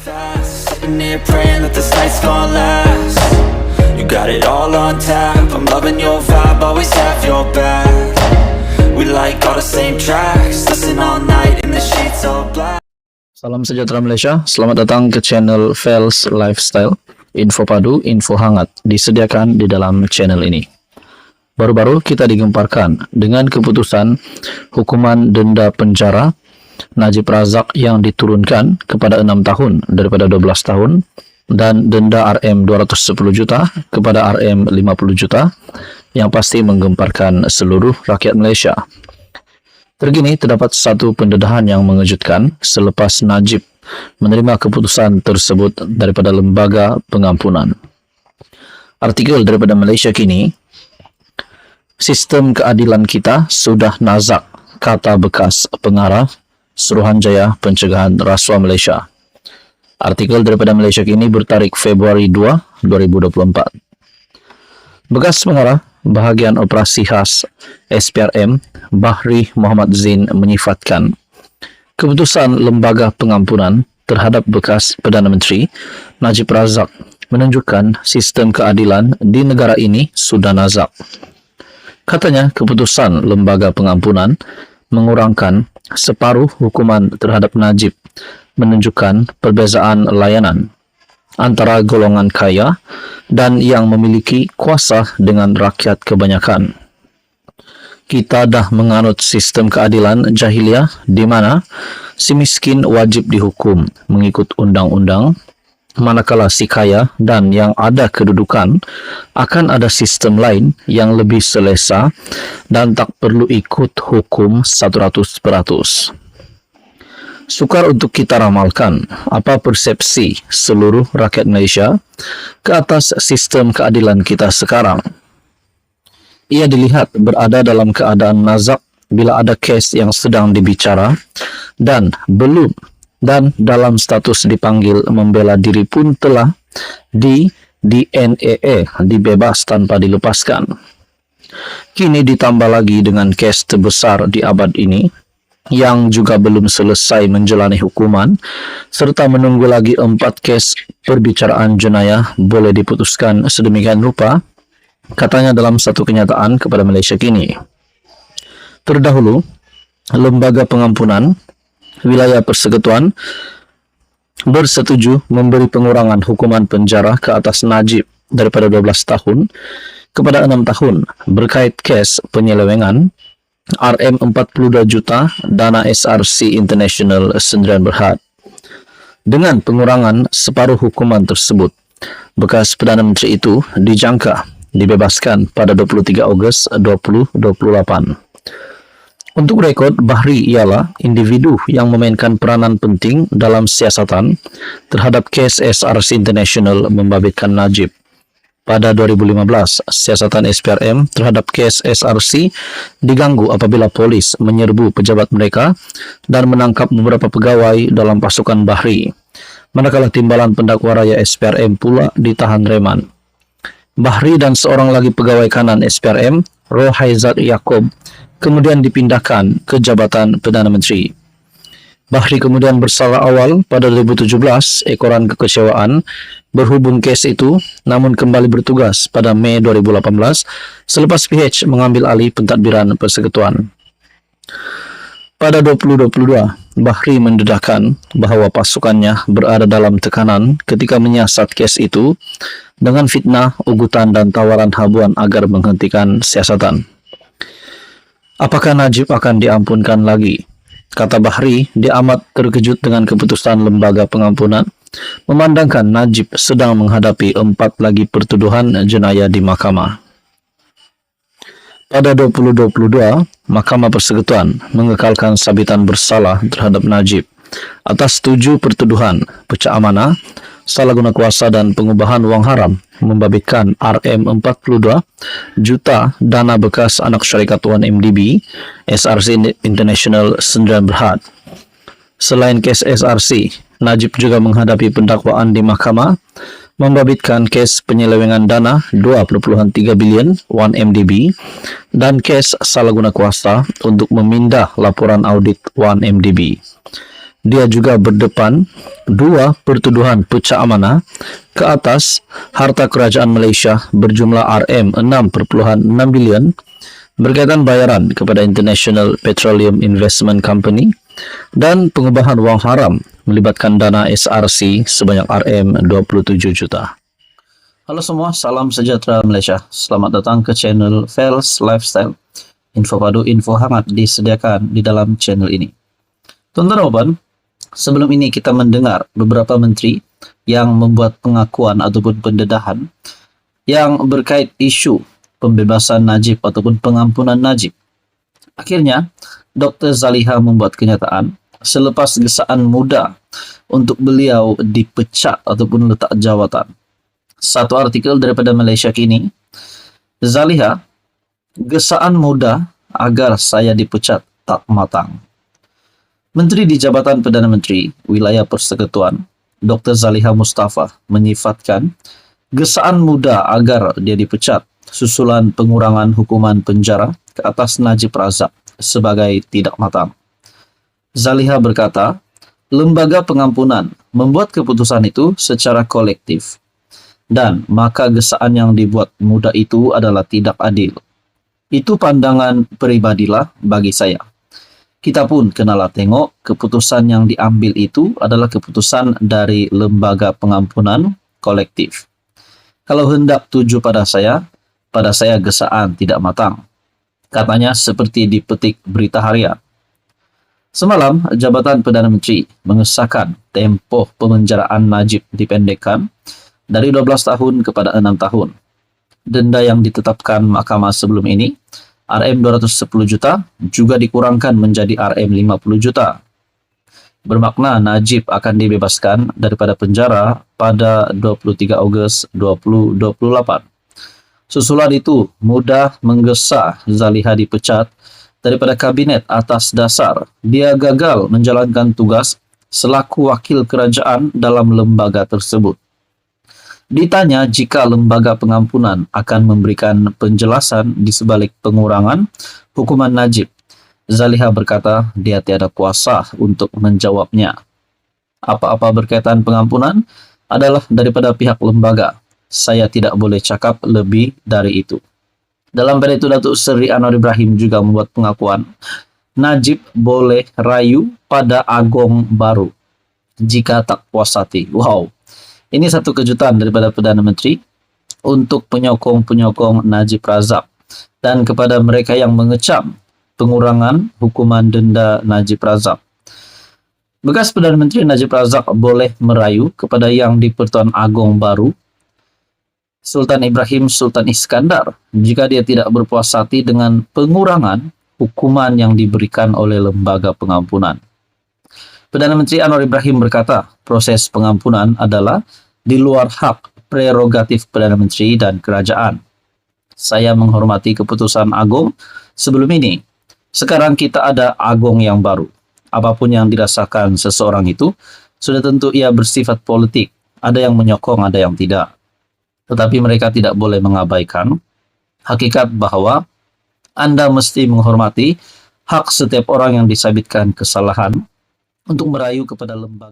fast, sitting here praying that this night's gonna last. You got it all on tap, I'm loving your vibe, always have your back. We like all the same tracks, listen all night in the sheets all black. Salam sejahtera Malaysia, selamat datang ke channel Fels Lifestyle. Info padu, info hangat disediakan di dalam channel ini. Baru-baru kita digemparkan dengan keputusan hukuman denda penjara Najib Razak yang diturunkan kepada 6 tahun daripada 12 tahun dan denda RM 210 juta kepada RM 50 juta yang pasti menggemparkan seluruh rakyat Malaysia. Terkini terdapat satu pendedahan yang mengejutkan selepas Najib menerima keputusan tersebut daripada Lembaga Pengampunan. Artikel daripada Malaysia Kini, sistem keadilan kita sudah nazak, kata bekas pengarah Suruhanjaya Pencegahan Rasuah Malaysia. Artikel daripada Malaysia Kini bertarikh Februari 2, 2024. Bekas pengarah Bahagian Operasi Khas SPRM Bahri Muhammad Zain menyifatkan keputusan Lembaga Pengampunan terhadap bekas Perdana Menteri Najib Razak menunjukkan sistem keadilan di negara ini sudah nazak. Katanya keputusan Lembaga Pengampunan mengurangkan separuh hukuman terhadap Najib menunjukkan perbezaan layanan antara golongan kaya dan yang memiliki kuasa dengan rakyat kebanyakan. Kita dah menganut sistem keadilan jahiliah di mana si miskin wajib dihukum mengikut undang-undang, manakala si kaya dan yang ada kedudukan akan ada sistem lain yang lebih selesa dan tak perlu ikut hukum 100%. Sukar untuk kita ramalkan apa persepsi seluruh rakyat Malaysia ke atas sistem keadilan kita sekarang. Ia dilihat berada dalam keadaan nazak bila ada kes yang sedang dibicara dan dalam status dipanggil membela diri pun telah di-NAA dibebas tanpa dilepaskan. Kini ditambah lagi dengan kes terbesar di abad ini yang juga belum selesai menjalani hukuman serta menunggu lagi 4 kes perbicaraan jenayah boleh diputuskan sedemikian rupa, katanya dalam satu kenyataan kepada Malaysia Kini. Terdahulu, Lembaga Pengampunan Wilayah Persekutuan bersetuju memberi pengurangan hukuman penjara ke atas Najib daripada 12 tahun kepada 6 tahun berkait kes penyelewengan RM 42 juta dana SRC International Sdn Bhd. Dengan pengurangan separuh hukuman tersebut, bekas Perdana Menteri itu dijangka dibebaskan pada 23 Ogos 2028. Untuk rekod, Bahri ialah individu yang memainkan peranan penting dalam siasatan terhadap kes SRC International membabitkan Najib. Pada 2015, siasatan SPRM terhadap kes SRC diganggu apabila polis menyerbu pejabat mereka dan menangkap beberapa pegawai dalam pasukan Bahri, manakala timbalan pendakwa raya SPRM pula ditahan reman. Bahri dan seorang lagi pegawai kanan SPRM, Rohaizat Yaakob, kemudian dipindahkan ke jabatan Perdana Menteri. Bahri kemudian bersalah awal pada 2017, ekoran kekecewaan berhubung kes itu, namun kembali bertugas pada Mei 2018 selepas PH mengambil alih pentadbiran persekutuan. Pada 2022, Bahri mendedahkan bahawa pasukannya berada dalam tekanan ketika menyiasat kes itu dengan fitnah, ugutan dan tawaran habuan agar menghentikan siasatan. Apakah Najib akan diampunkan lagi? Kata Bahri, dia amat terkejut dengan keputusan Lembaga Pengampunan, memandangkan Najib sedang menghadapi 4 lagi pertuduhan jenayah di mahkamah. Pada 2022, Mahkamah Persekutuan mengekalkan sabitan bersalah terhadap Najib atas 7 pertuduhan pecah amanah, salah guna kuasa dan pengubahan wang haram membabitkan RM 42 juta dana bekas anak syarikat 1MDB SRC International Sdn Bhd. Selain kes SRC, Najib juga menghadapi pendakwaan di mahkamah membabitkan kes penyelewengan dana 2.3 bilion 1MDB dan kes salah guna kuasa untuk memindah laporan audit 1MDB. dia juga berdepan dua pertuduhan pecah amanah ke atas harta kerajaan Malaysia berjumlah RM6.6 bilion berkaitan bayaran kepada International Petroleum Investment Company dan pengubahan wang haram melibatkan dana SRC sebanyak RM27 juta. Halo semua, salam sejahtera Malaysia. Selamat datang ke channel Fels Lifestyle. Info padu, info hangat disediakan di dalam channel ini. Tuan-tuan, sebelum ini kita mendengar beberapa menteri yang membuat pengakuan ataupun pendedahan yang berkait isu pembebasan Najib ataupun pengampunan Najib. Akhirnya, Dr. Zaliha membuat kenyataan selepas gesaan muda untuk beliau dipecat ataupun letak jawatan. Satu artikel daripada Malaysia Kini, Zaliha, gesaan muda agar saya dipecat tak matang. Menteri di Jabatan Perdana Menteri Wilayah Persekutuan, Dr. Zaliha Mustafa menyifatkan gesaan muda agar dia dipecat susulan pengurangan hukuman penjara ke atas Najib Razak sebagai tidak matang. Zaliha berkata, lembaga pengampunan membuat keputusan itu secara kolektif dan maka gesaan yang dibuat muda itu adalah tidak adil. Itu pandangan pribadilah bagi saya. Kita pun kenalah tengok keputusan yang diambil itu adalah keputusan dari lembaga pengampunan kolektif. Kalau hendak tuju pada saya gesaan tidak matang. Katanya seperti dipetik Berita Harian. Semalam, Jabatan Perdana Menteri mengesahkan tempoh pemenjaraan Najib dipendekkan dari 12 tahun kepada 6 tahun. Denda yang ditetapkan mahkamah sebelum ini, RM210 juta, juga dikurangkan menjadi RM50 juta. Bermakna Najib akan dibebaskan daripada penjara pada 23 Ogos 2028. Susulan itu mudah menggesa Zaliha dipecat daripada kabinet atas dasar dia gagal menjalankan tugas selaku wakil kerajaan dalam lembaga tersebut. Ditanya jika lembaga pengampunan akan memberikan penjelasan di sebalik pengurangan hukuman Najib, Zaliha berkata dia tiada kuasa untuk menjawabnya. Apa-apa berkaitan pengampunan adalah daripada pihak lembaga. Saya tidak boleh cakap lebih dari itu. Dalam pada itu, Datuk Seri Anwar Ibrahim juga membuat pengakuan Najib boleh rayu pada Agong baru jika tak puas hati. Wow. Ini satu kejutan daripada Perdana Menteri untuk penyokong-penyokong Najib Razak dan kepada mereka yang mengecam pengurangan hukuman denda Najib Razak. Bekas Perdana Menteri Najib Razak boleh merayu kepada yang di Pertuan Agong baru Sultan Ibrahim Sultan Iskandar jika dia tidak berpuas hati dengan pengurangan hukuman yang diberikan oleh lembaga pengampunan. Perdana Menteri Anwar Ibrahim berkata, proses pengampunan adalah di luar hak prerogatif Perdana Menteri dan kerajaan. Saya menghormati keputusan Agong sebelum ini. Sekarang kita ada Agong yang baru. Apapun yang dirasakan seseorang itu, sudah tentu ia bersifat politik. Ada yang menyokong, ada yang tidak. Tetapi mereka tidak boleh mengabaikan hakikat bahwa Anda mesti menghormati hak setiap orang yang disabitkan kesalahan untuk merayu kepada lembaga.